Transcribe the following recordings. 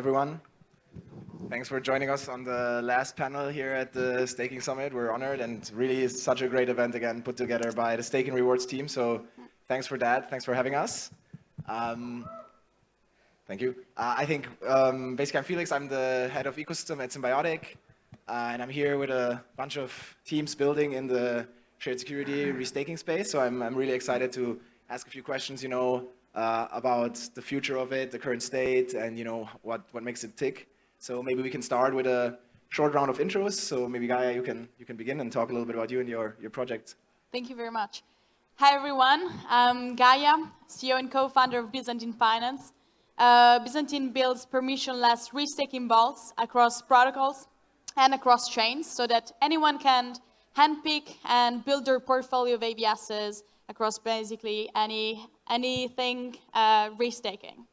everyone. Thanks for joining us on the last panel here at the Staking Summit. We're honored, and really it's such a great event again put together by the Staking Rewards team. So thanks for that. Thanks for having us. Thank you. I think basically I'm Felix. I'm the head of ecosystem at Symbiotic, and I'm here with a bunch of teams building in the shared security restaking space. So I'm really excited to ask a few questions, about the future of it, the current state, and what makes it tick. So maybe we can start with a short round of intros. So maybe Gaia, you can begin and talk a little bit about you and your project. Thank you very much. Hi everyone, I'm Gaia, CEO and co-founder of Byzantine Finance. Byzantine builds permissionless restaking vaults across protocols and across chains so that anyone can handpick and build their portfolio of AVSs across basically anything restaking.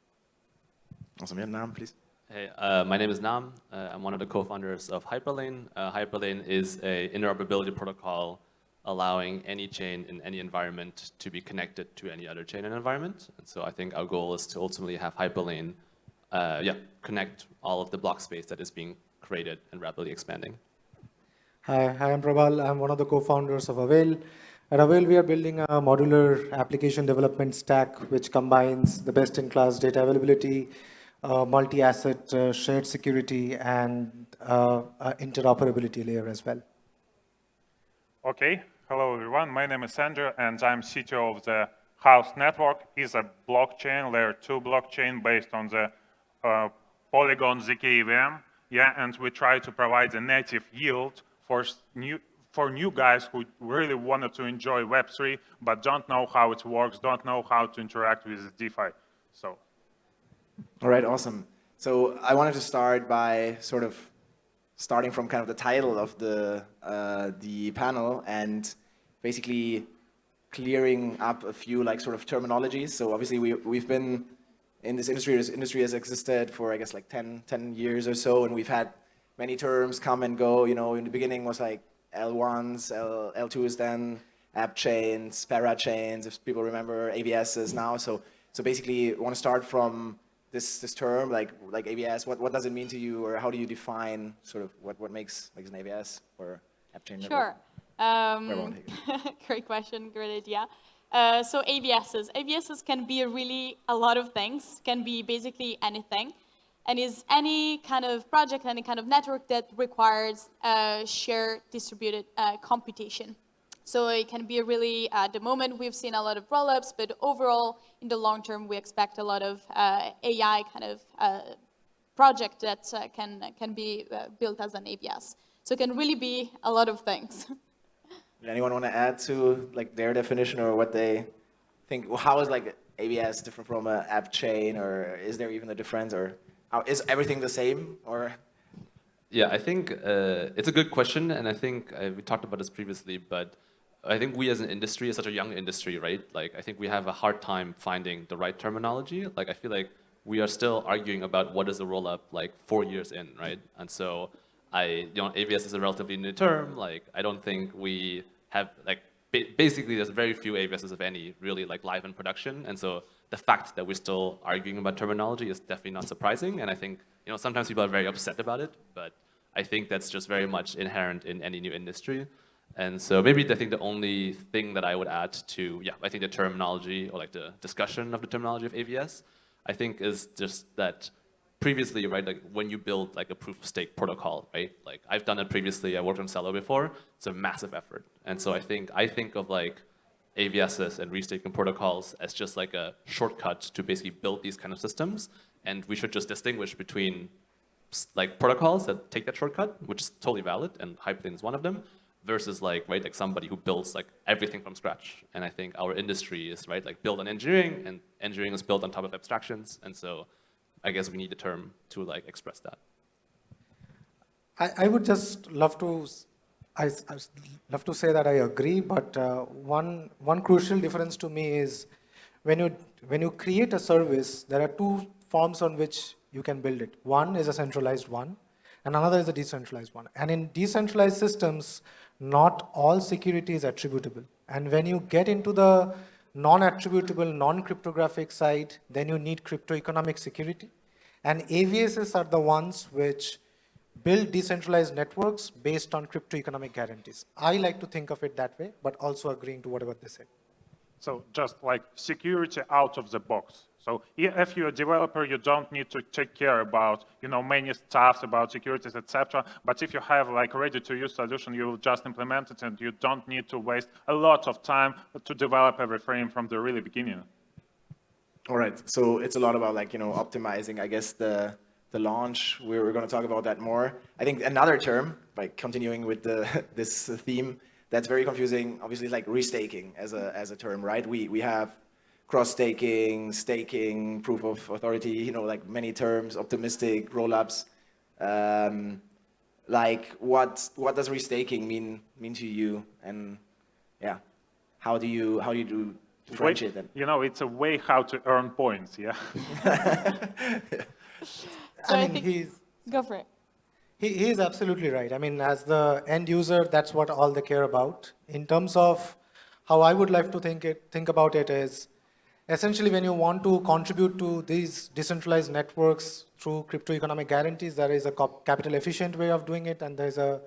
Awesome. Your name, please. Hey, my name is Nam. I'm one of the co-founders of Hyperlane. Hyperlane is an interoperability protocol allowing any chain in any environment to be connected to any other chain in an environment. And so I think our goal is to ultimately have Hyperlane connect all of the block space that is being created and rapidly expanding. Hi, I'm Prabal. I'm one of the co-founders of Avail. At Avail, we are building a modular application development stack which combines the best-in-class data availability, multi-asset shared security, and interoperability layer as well. Okay, hello everyone. My name is Andrei, and I'm CTO of the Haust network. It's a blockchain, layer 2 blockchain based on the Polygon ZK EVM. Yeah, and we try to provide a native yield for new guys who really wanted to enjoy Web3 but don't know how it works, don't know how to interact with DeFi. So. All right, awesome. So I wanted to start by starting from kind of the title of the panel and basically clearing up a few terminologies. So obviously we've been in this industry. This industry has existed for I guess 10 years or so, and we've had many terms come and go. In the beginning was like L1s, L2s, then app chains, para chains. If people remember AVSs now. So basically, I want to start from this term like AVS. What does it mean to you, or how do you define what makes an AVS or app chain network? Sure. Great question, great idea. So AVSs can be really a lot of things, can be basically anything, and is any kind of project, any kind of network that requires shared distributed computation. So it can be really, at the moment we've seen a lot of rollups, but overall in the long term we expect a lot of AI kind of project that can be built as an AVS. So it can really be a lot of things. Anyone want to add to their definition or what they think? How is AVS different from an app chain, or is there even a difference, or is everything the same? Or yeah, I think it's a good question, and I think we talked about this previously, but I think we as an industry, is such a young industry, right? I think we have a hard time finding the right terminology. I feel like we are still arguing about what is a rollup 4 years in, right? And so AVS is a relatively new term. I don't think we have basically there's very few AVSs, if any, really live in production. And so the fact that we're still arguing about terminology is definitely not surprising. And I think sometimes people are very upset about it, but I think that's just very much inherent in any new industry. And so maybe I think the only thing that I would add to, I think the terminology or the discussion of the terminology of AVS, I think is just that previously, right, when you build a proof of stake protocol, right, I've done it previously, I worked on Celo before, it's a massive effort. And so I think of AVSs and restaking protocols as just a shortcut to basically build these kind of systems. And we should just distinguish between protocols that take that shortcut, which is totally valid, and Hyperlane is one of them, versus somebody who builds everything from scratch. And I think our industry is built on engineering, and engineering is built on top of abstractions. And so I guess we need a term to express that. I would just love to say that I agree, but one crucial difference to me is when you create a service, there are two forms on which you can build it. One is a centralized one, and another is a decentralized one. And in decentralized systems, not all security is attributable. And when you get into the non-attributable, non-cryptographic side, then you need crypto-economic security. And AVSs are the ones which build decentralized networks based on crypto economic guarantees. I like to think of it that way, but also agreeing to whatever they say. So just like security out of the box. So if you're a developer, you don't need to take care about, many stuff about securities, etc. But if you have like ready-to-use solution, you will just implement it, and you don't need to waste a lot of time to develop everything from the really beginning. All right. So it's a lot about like optimizing, I guess, the launch. We're going to talk about that more. I think another term, like continuing with this theme, that's very confusing. Obviously, like restaking as a term, right? We have cross-staking, staking, proof of authority, like many terms, optimistic, rollups. Like what does restaking mean to you? And yeah, how do you differentiate them? It's a way how to earn points, yeah? So I think, go for it. He's absolutely right. I mean, as the end user, that's what all they care about. In terms of how I would like to think about it is, essentially when you want to contribute to these decentralized networks through crypto economic guarantees, there is a capital efficient way of doing it, and there's a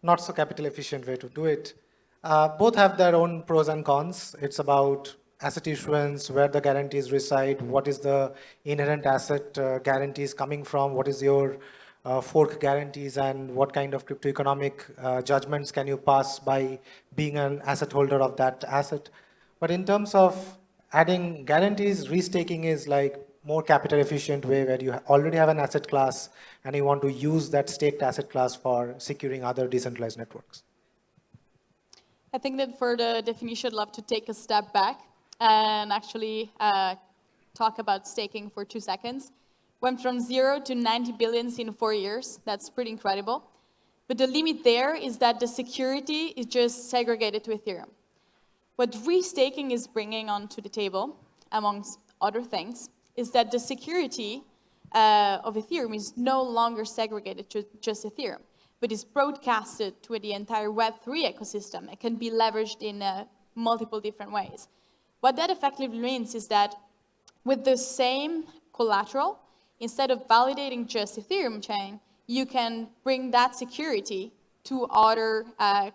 not so capital efficient way to do it. Both have their own pros and cons. It's about asset issuance, where the guarantees reside, what is the inherent asset guarantees coming from, what is your fork guarantees, and what kind of crypto economic judgments can you pass by being an asset holder of that asset. But in terms of adding guarantees, restaking is like more capital efficient way where you already have an asset class and you want to use that staked asset class for securing other decentralized networks. I think that for the definition, I'd love to take a step back and actually talk about staking for 2 seconds. Went from 0 to 90 billions in 4 years. That's pretty incredible. But the limit there is that the security is just segregated to Ethereum. What restaking is bringing onto the table, amongst other things, is that the security of Ethereum is no longer segregated to just Ethereum, but is broadcasted to the entire Web3 ecosystem. It can be leveraged in multiple different ways. What that effectively means is that with the same collateral, instead of validating just Ethereum chain, you can bring that security to other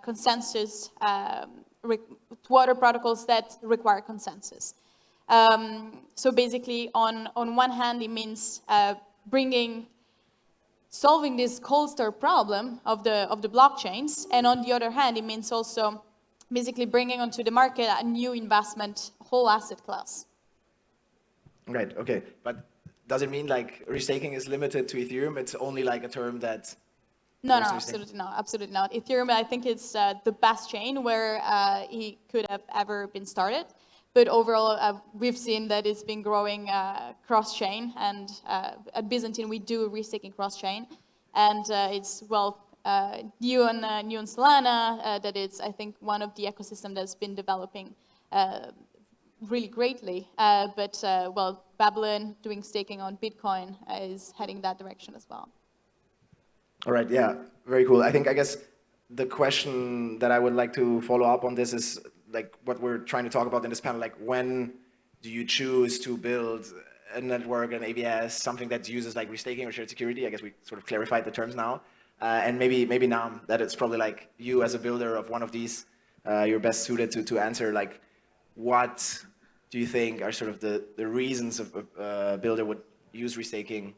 consensus, to other protocols that require consensus. So basically, on one hand, it means solving this cold start problem of the blockchains, and on the other hand, it means also basically bringing onto the market a new investment whole asset class. Right. Okay. But does it mean like restaking is limited to Ethereum? It's only like a term that. No, absolutely not. Absolutely not. Ethereum, I think it's the best chain where it could have ever been started. But overall, we've seen that it's been growing cross-chain, and at Byzantine we do restaking cross-chain, and it's new on Solana. That is, I think, one of the ecosystem that's been developing really greatly. But Babylon doing staking on Bitcoin is heading that direction as well. All right. Yeah. Very cool. I guess the question that I would like to follow up on this is like what we're trying to talk about in this panel. Like, when do you choose to build a network, an AVS, something that uses like restaking or shared security? I guess we sort of clarified the terms now. And maybe now that it's probably like you as a builder of one of these, you're best suited to answer like, what do you think are sort of the reasons of a builder would use restaking?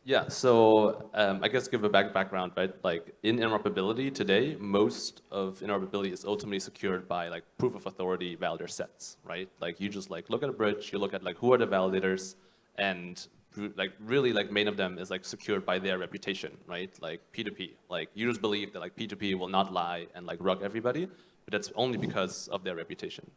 Yeah, so I guess give a background, right? Like in interoperability today, most of interoperability is ultimately secured by like proof of authority validator sets, right? Like you just like look at a bridge, you look at like who are the validators, and like really like main of them is like secured by their reputation, right? Like P2P, like users believe that like P2P will not lie and like rug everybody, but that's only because of their reputation.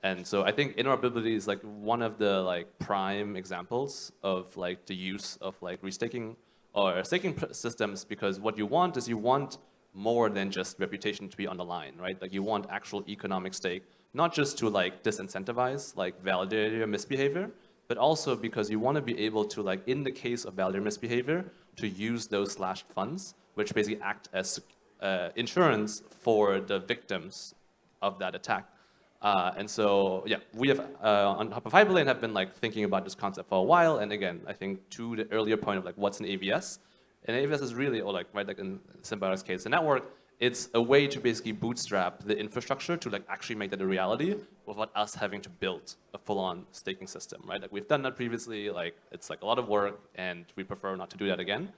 And so I think interoperability is like one of the like prime examples of like the use of like restaking or staking systems, because what you want is you want more than just reputation to be on the line, right? Like you want actual economic stake, not just to like disincentivize like validator misbehavior, but also because you want to be able to like in the case of validator misbehavior to use those slashed funds, which basically act as insurance for the victims of that attack. And so, yeah, we have, on top of Hyperlane, have been like thinking about this concept for a while. And again, I think to the earlier point of like, what's an AVS? An AVS is really, or like, right, like in Symbiotic's case, a network. It's a way to basically bootstrap the infrastructure to like actually make that a reality without us having to build a full-on staking system, right? Like we've done that previously, like it's like a lot of work and we prefer not to do that again.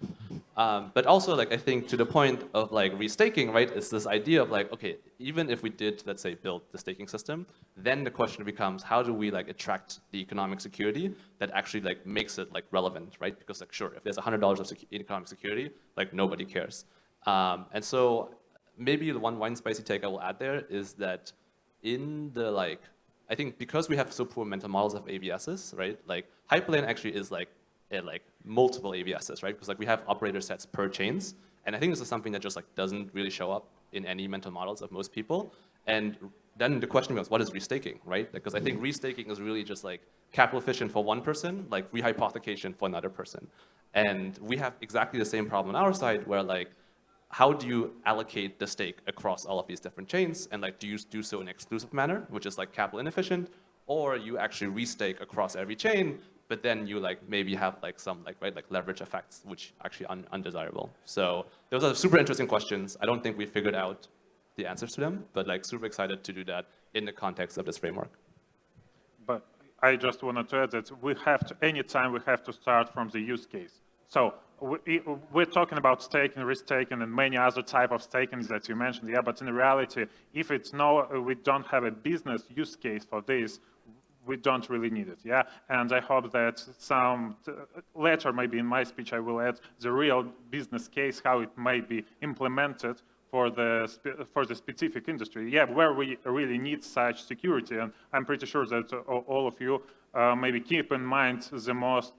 But also like I think to the point of like restaking, right, it's this idea of like, okay, even if we did, let's say, build the staking system, then the question becomes how do we like attract the economic security that actually like makes it like relevant, right? Because like sure, if there's $100 of economic security, like nobody cares. And so maybe the one spicy take I will add there is that in the like, I think because we have so poor mental models of AVSs, right? Like Hyperlane actually is like multiple AVSs, right? Because like we have operator sets per chains, and I think this is something that just like doesn't really show up in any mental models of most people. And then the question becomes, what is restaking, right? Because I think restaking is really just like capital efficient for one person, like rehypothecation for another person. And we have exactly the same problem on our side where like, how do you allocate the stake across all of these different chains? And like, do you do so in an exclusive manner, which is like capital inefficient, or you actually restake across every chain, but then you like maybe have like some like, right, like leverage effects, which are actually undesirable. So those are super interesting questions. I don't think we figured out the answers to them, but like super excited to do that in the context of this framework. But I just wanted to add that we have to, anytime we have to start from the use case. So we're talking about staking, restaking, and many other type of stakings that you mentioned. Yeah, but in reality, if it's we don't have a business use case for this, we don't really need it. Yeah, and I hope that some later, maybe in my speech, I will add the real business case, how it may be implemented for the specific industry. Yeah, where we really need such security, and I'm pretty sure that all of you maybe keep in mind the most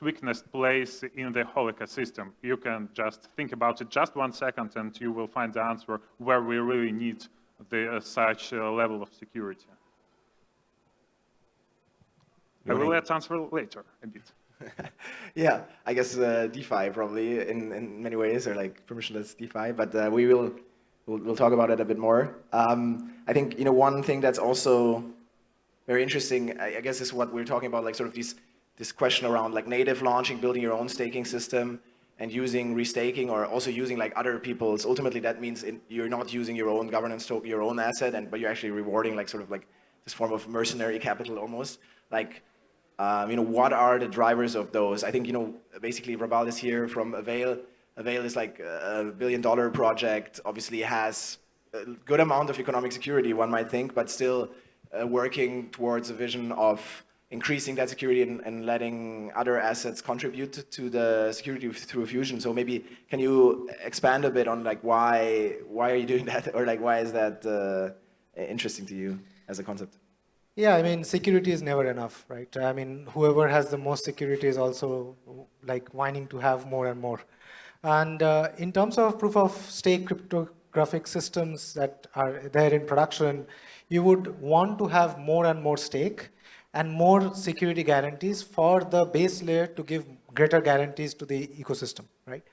weakest place in the whole ecosystem. You can just think about it just 1 second and you will find the answer where we really need such level of security. I will answer later a bit. Yeah, I guess DeFi probably in many ways, or like permissionless DeFi, but we'll talk about it a bit more. I think one thing that's also very interesting, I guess, is what we're talking about, like sort of this question around like native launching, building your own staking system, and using restaking, or also using like other people's. Ultimately, that means you're not using your own governance token, your own asset, but you're actually rewarding like sort of like this form of mercenary capital almost. Like, what are the drivers of those? I think basically Prabal is here from Avail. Avail is like a $1 billion project. Obviously, has a good amount of economic security, one might think, but still working towards a vision of increasing that security and letting other assets contribute to the security through fusion. So maybe can you expand a bit on like why are you doing that, or like why is that interesting to you as a concept? Yeah, I mean, security is never enough, right? I mean, whoever has the most security is also like whining to have more and more. And in terms of proof of stake cryptographic systems that are there in production, you would want to have more and more stake and more security guarantees for the base layer to give greater guarantees to the ecosystem, right?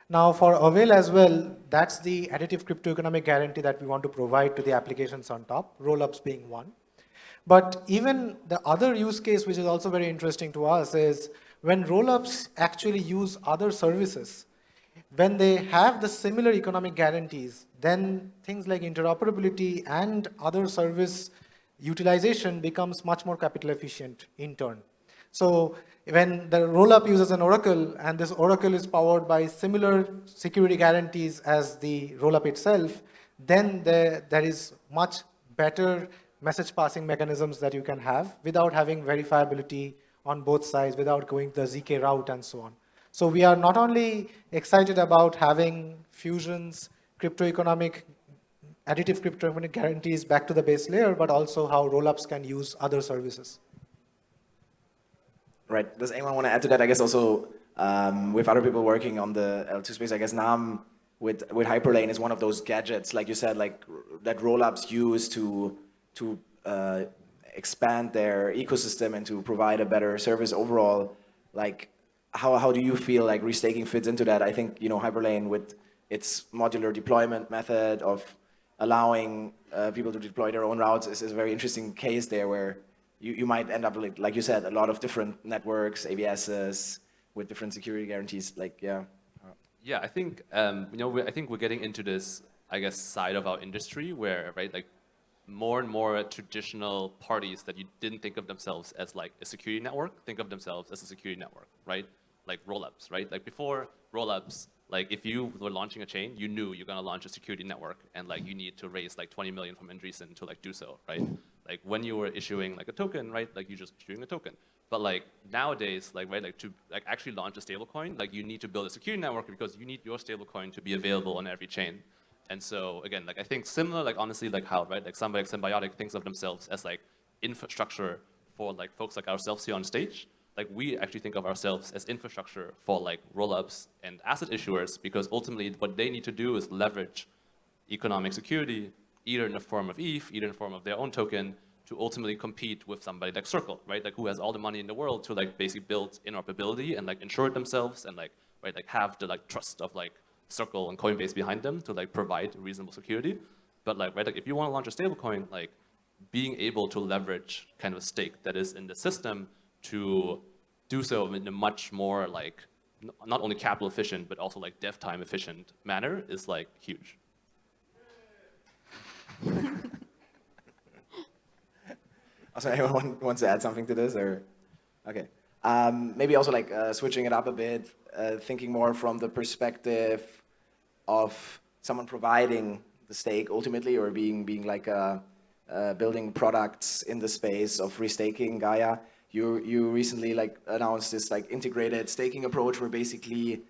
Now for Avail as well, that's the additive cryptoeconomic guarantee that we want to provide to the applications on top, rollups being one. But even the other use case, which is also very interesting to us, is when rollups actually use other services, when they have the similar economic guarantees, then things like interoperability and other service utilization becomes much more capital efficient in turn. So when the rollup uses an oracle and this oracle is powered by similar security guarantees as the rollup itself, then there is much better message passing mechanisms that you can have without having verifiability on both sides, without going the ZK route and so on. So we are not only excited about having Fusion's additive cryptoeconomic guarantees back to the base layer, but also how rollups can use other services. Right. Does anyone want to add to that? I guess also with other people working on the L2 space, I guess Nam with Hyperlane is one of those gadgets, like you said, like that rollups use to expand their ecosystem and to provide a better service overall. Like, how do you feel like restaking fits into that? I think Hyperlane with its modular deployment method of allowing people to deploy their own routes is a very interesting case there where you might end up, like you said, a lot of different networks, AVSs, with different security guarantees. Like, yeah. Yeah, I think I think we're getting into this, I guess, side of our industry where, right, like more and more traditional parties that you didn't think of themselves as like a security network, think of themselves as a security network, right? Like rollups, right? Like before rollups, like if you were launching a chain, you knew you're gonna launch a security network, and like you need to raise like 20 million from Andreessen to like do so, right? Like when you were issuing like a token, right? Like you're just issuing a token. But like nowadays, like right, like to like actually launch a stablecoin, like you need to build a security network because you need your stablecoin to be available on every chain. And so again, like I think similar, like honestly, like how, right, like somebody like Symbiotic thinks of themselves as like infrastructure for like folks like ourselves here on stage. Like we actually think of ourselves as infrastructure for like rollups and asset issuers, because ultimately what they need to do is leverage economic security, either in the form of ETH, either in the form of their own token, to ultimately compete with somebody like Circle, right? Like who has all the money in the world to like basically build interoperability and like insure it themselves and like, right, like have the like trust of like Circle and Coinbase behind them to like provide reasonable security. But like, right, like if you want to launch a stablecoin, like being able to leverage kind of a stake that is in the system to do so in a much more like not only capital efficient but also like dev time efficient manner is like huge. Also, anyone wants to add something to this, or okay? Maybe also like switching it up a bit, thinking more from the perspective of someone providing the stake ultimately, or being like building products in the space of restaking Gaia. You recently like announced this like integrated staking approach where basically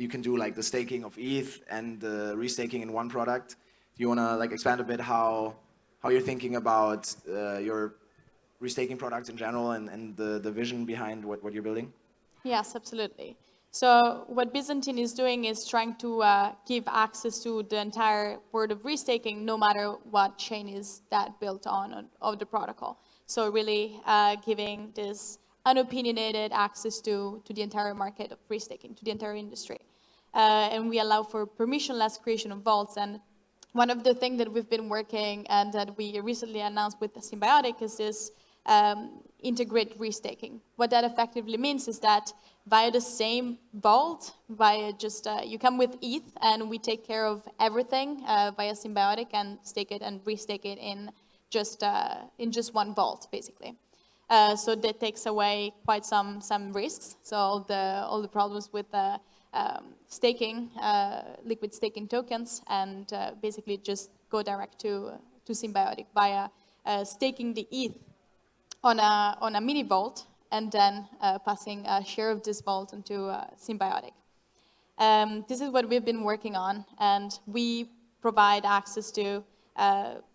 you can do like the staking of ETH and the restaking in one product. Do you want to like expand a bit how you're thinking about your restaking products in general and the vision behind what you're building? Yes, absolutely. So what Byzantine is doing is trying to give access to the entire world of restaking, no matter what chain is that built on of the protocol. So really giving this unopinionated access to the entire market of restaking, to the entire industry. And we allow for permissionless creation of vaults. And one of the things that we've been working and that we recently announced with the Symbiotic is this integrate restaking. What that effectively means is that via the same vault, via just you come with ETH and we take care of everything via Symbiotic and stake it and restake it in just one vault, basically. So that takes away quite some risks. So all the problems with staking, liquid staking tokens, and basically just go direct to Symbiotic via staking the ETH on a mini vault and then passing a share of this vault into Symbiotic. This is what we've been working on, and we provide access to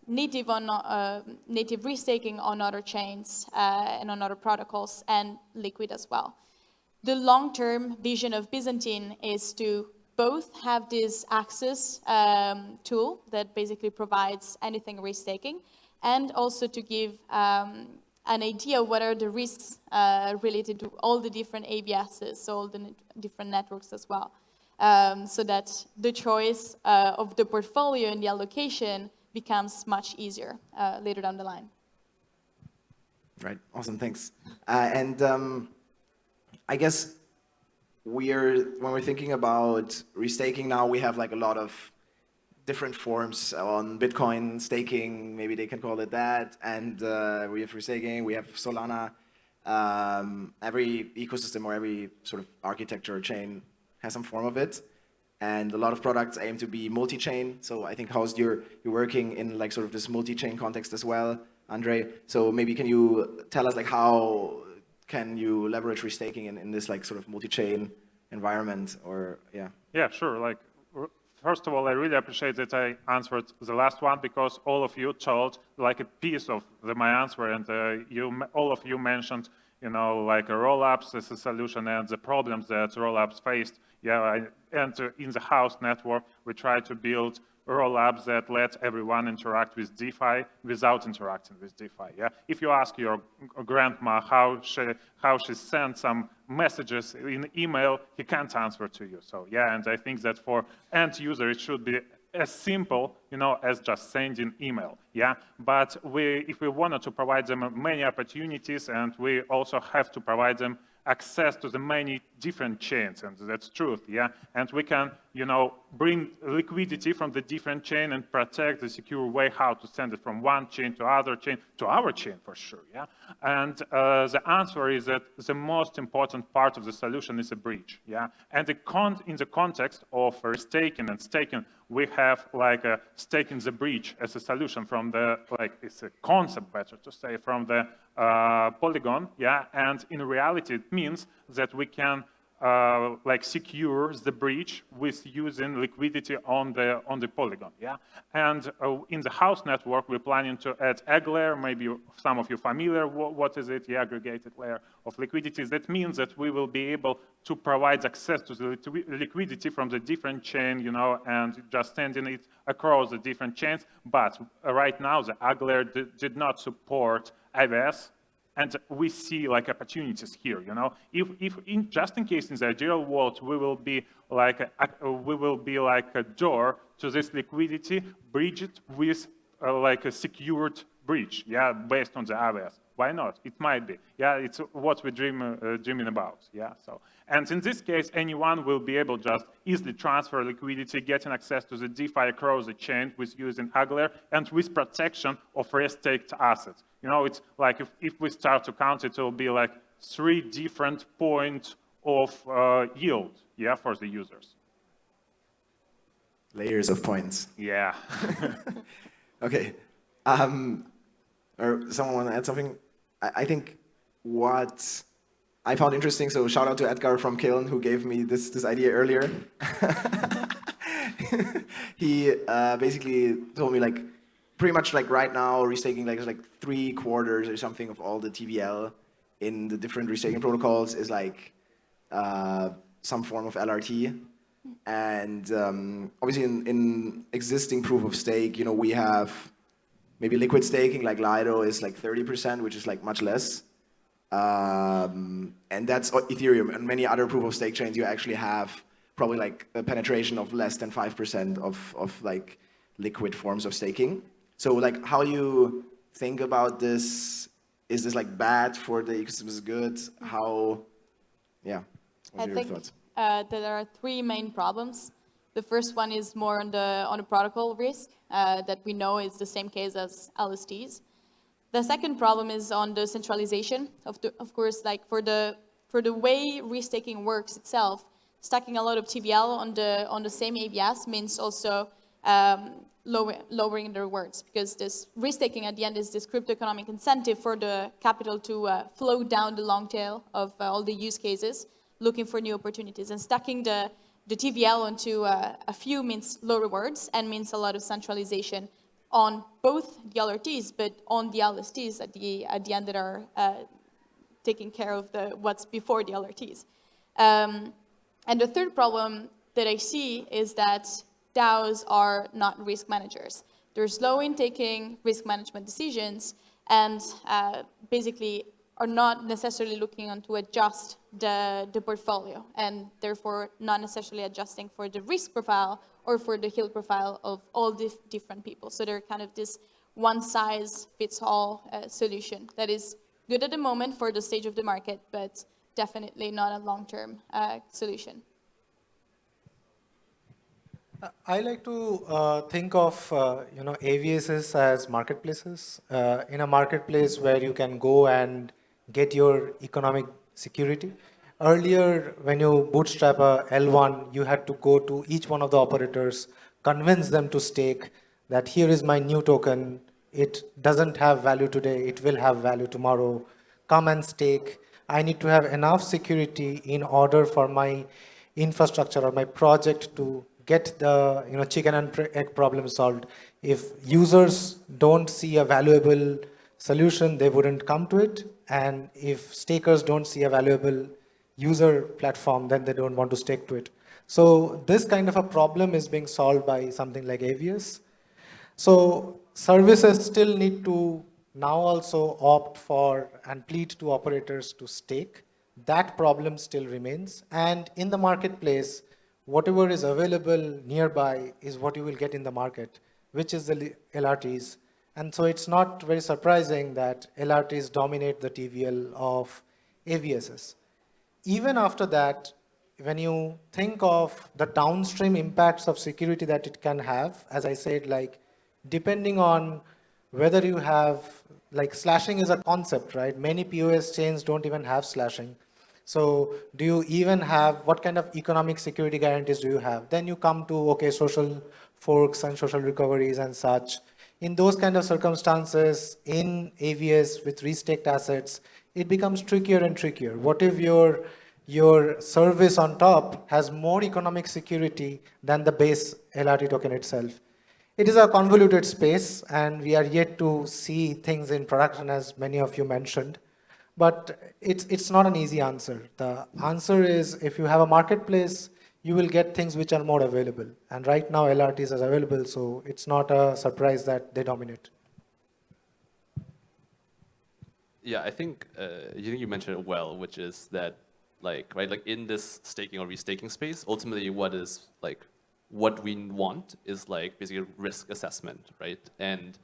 native restaking on other chains and on other protocols, and liquid as well. The long-term vision of Byzantine is to both have this access tool that basically provides anything restaking, and also to give an idea what are the risks related to all the different AVSs, all the different networks as well, so that the choice of the portfolio and the allocation becomes much easier later down the line. Right, awesome, thanks. And I guess when we're thinking about restaking now, we have like a lot of different forms on Bitcoin staking, maybe they can call it that, and we have restaking, we have Solana. Every ecosystem or every sort of architecture or chain has some form of it, and a lot of products aim to be multi-chain. So I think Haust, you're working in like sort of this multi-chain context as well, Andrei. So maybe can you tell us like how can you leverage restaking in this like sort of multi-chain environment, or yeah? Yeah, sure. Like, first of all, I really appreciate that I answered the last one, because all of you told like a piece of my answer, and all of you mentioned, like roll-ups as a solution and the problems that roll-ups faced. And in the Haust network, we try to build roll-ups that let everyone interact with DeFi without interacting with DeFi. Yeah, if you ask your grandma how she sends some messages in email, he can't answer to you. So yeah, and I think that for end user it should be as simple, as just sending email, yeah? But if we wanted to provide them many opportunities, and we also have to provide them access to the many different chains, and that's truth, yeah? And we can, bring liquidity from the different chain and protect the secure way how to send it from one chain to other chain, to our chain for sure, yeah? And the answer is that the most important part of the solution is a bridge, yeah? And in the context of restaking and staking, we have like staking the bridge as a solution from the, it's a concept, better to say, from the Polygon, yeah? And in reality, it means that we can secure the bridge with using liquidity on the Polygon, yeah? And in the Haust network, we're planning to add egg layer. Maybe some of you familiar, what is it? The aggregated layer of liquidity. That means that we will be able to provide access to the liquidity from the different chain, and just sending it across the different chains. But right now, the egg layer did not support AVS. And we see opportunities here, If just in case in the ideal world we will be like a door to this liquidity, bridge it with a secured bridge, yeah, based on the AVS. Why not? It might be, yeah. It's what we're dreaming about, yeah. So, and in this case, anyone will be able just easily transfer liquidity, getting access to the DeFi across the chain with using Agler and with protection of restaked assets. It's like if we start to count, it will be like 3 different points of yield, yeah, for the users. Layers of points. Yeah. Okay. Or someone want to add something? I think what I found interesting, so shout out to Edgar from Kiln who gave me this idea earlier. He basically told me pretty much right now restaking like 3/4 or something of all the TVL in the different restaking protocols is some form of LRT. And obviously in existing proof of stake, we have maybe liquid staking like Lido is 30%, which is much less. And that's Ethereum. And many other proof of stake chains, you actually have probably a penetration of less than 5% of liquid forms of staking. So how do you think about this? Is this bad for the ecosystem? Is it good? How? Yeah. What are your thoughts? There are 3 main problems. The first one is more on the protocol risk that we know is the same case as LSTs. The second problem is on the centralization of course, for the way restaking works itself, stacking a lot of TVL on the same AVS means also lowering the rewards, because this restaking at the end is this crypto economic incentive for the capital to flow down the long tail of all the use cases, looking for new opportunities. And stacking the TVL onto a few means low rewards and means a lot of centralization on both the LRTs, but on the LSTs at the end that are taking care of what's before the LRTs. And the third problem that I see is that DAOs are not risk managers. They're slow in taking risk management decisions and basically are not necessarily looking on to adjust the portfolio, and therefore not necessarily adjusting for the risk profile or for the yield profile of all the different people. So they're kind of this one-size-fits-all solution that is good at the moment for the stage of the market, but definitely not a long-term solution. I like to think of AVSs as marketplaces. In a marketplace where you can go and get your economic security. Earlier, when you bootstrap a L1, you had to go to each one of the operators, convince them to stake that here is my new token. It doesn't have value today. It will have value tomorrow. Come and stake. I need to have enough security in order for my infrastructure or my project to get the chicken and egg problem solved. If users don't see a valuable solution, they wouldn't come to it. And if stakers don't see a valuable user platform, then they don't want to stake to it. So this kind of a problem is being solved by something like AVS. So services still need to now also opt for and plead to operators to stake. That problem still remains. And in the marketplace, whatever is available nearby is what you will get in the market, which is the LRTs. And so it's not very surprising that LRTs dominate the TVL of AVSs. Even after that, when you think of the downstream impacts of security that it can have, as I said, like depending on whether you have, like slashing is a concept, right? Many POS chains don't even have slashing. So do you even have, what kind of economic security guarantees do you have? Then you come to, okay, social forks and social recoveries and such. In those kind of circumstances, in AVS with restaked assets, it becomes trickier and trickier. What if your service on top has more economic security than the base LRT token itself? It is a convoluted space, and we are yet to see things in production, as many of you mentioned. But it's not an easy answer. The answer is, if you have a marketplace, you will get things which are more available. And right now, LRTs are available, so it's not a surprise that they dominate. Yeah, I think you mentioned it well, which is that like in this staking or restaking space, ultimately what we want is like basically risk assessment, right? And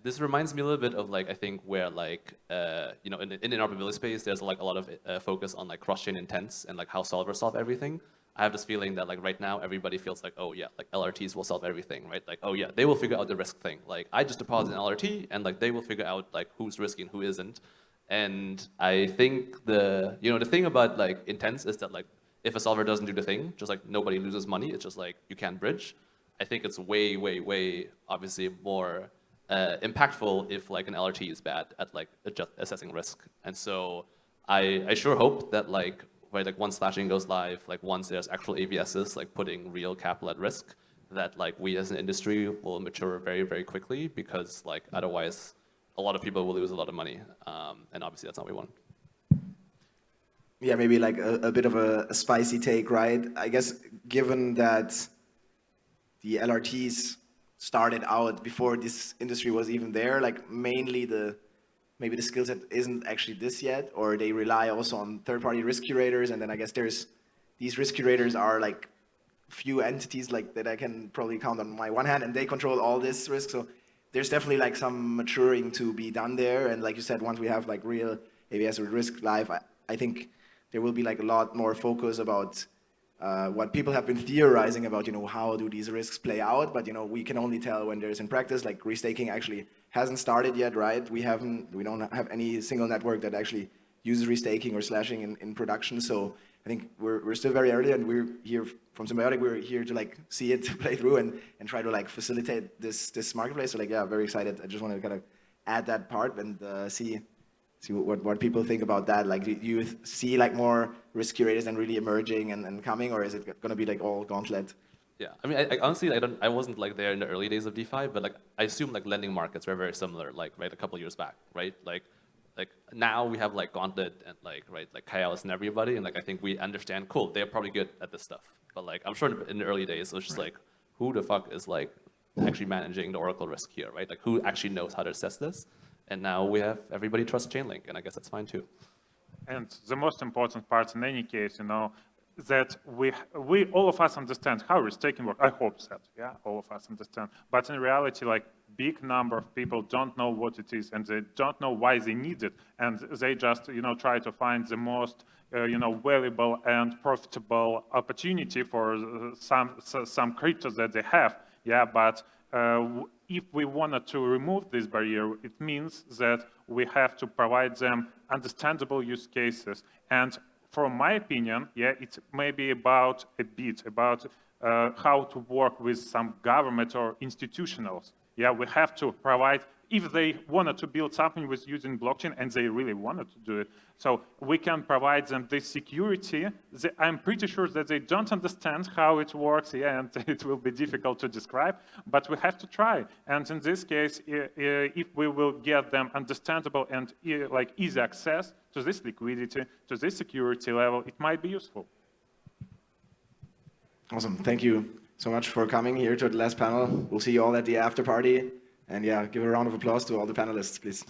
this reminds me a little bit of like I think where like in the interoperability space, there's like a lot of focus on like cross-chain intents and like how solvers solve everything. I have this feeling that like right now everybody feels like, oh yeah, like LRTs will solve everything, right? Like, oh yeah, they will figure out the risk thing. Like I just deposit an LRT and like they will figure out like who's risky and who isn't. And I think the thing about like intents is that like if a solver doesn't do the thing, just like nobody loses money. It's just like you can't bridge. I think it's way, way, way obviously more impactful if like an LRT is bad at like assessing risk. And so I sure hope that like once slashing goes live, like once there's actual AVSs like putting real capital at risk, that like we as an industry will mature very, very quickly, because like otherwise a lot of people will lose a lot of money, and obviously that's not what we want. Yeah, maybe like a bit of a spicy take, right? I guess given that the LRTs started out before this industry was even there, like mainly maybe the skill set isn't actually this yet, or they rely also on third-party risk curators, and then I guess these risk curators are like few entities like that I can probably count on my one hand, and they control all this risk. So there's definitely like some maturing to be done there. And like you said, once we have like real AVS with risk live, I think there will be like a lot more focus about what people have been theorizing about, how do these risks play out? But we can only tell when there's in practice. Like restaking actually hasn't started yet, right? We don't have any single network that actually uses restaking or slashing in production. So I think we're still very early, and we're here from Symbiotic. We're here to like see it play through and try to like facilitate this marketplace. So like, yeah, very excited. I just want to kind of add that part and see what people think about that. Like, do you see like more risk curators and really emerging and coming, or is it going to be like all gauntlet? Yeah, I mean, I honestly, I wasn't like there in the early days of DeFi, but like I assume like lending markets were very similar, like a couple years back, right? Like now we have like Gauntlet and like Chaos and everybody, and like I think we understand, cool, they're probably good at this stuff. But like I'm sure in the early days it was just like, who the fuck is like actually managing the Oracle risk here, right? Like who actually knows how to assess this? And now we have everybody trusts Chainlink, and I guess that's fine too. And the most important part in any case, that we all of us understand how restaking works. I hope that, yeah, all of us understand. But in reality, like big number of people don't know what it is, and they don't know why they need it, and they just try to find the most valuable and profitable opportunity for some cryptos that they have. Yeah, but if we wanted to remove this barrier, it means that we have to provide them understandable use cases. And from my opinion, yeah, it's maybe about how to work with some government or institutionals. Yeah, we have to provide, if they wanted to build something with using blockchain and they really wanted to do it, so we can provide them this security. I'm pretty sure that they don't understand how it works, yeah, and it will be difficult to describe, but we have to try. And in this case, if we will get them understandable and like easy access to this liquidity, to this security level, it might be useful. Awesome, thank you so much for coming here to the last panel. We'll see you all at the after party. And yeah, give a round of applause to all the panelists, please.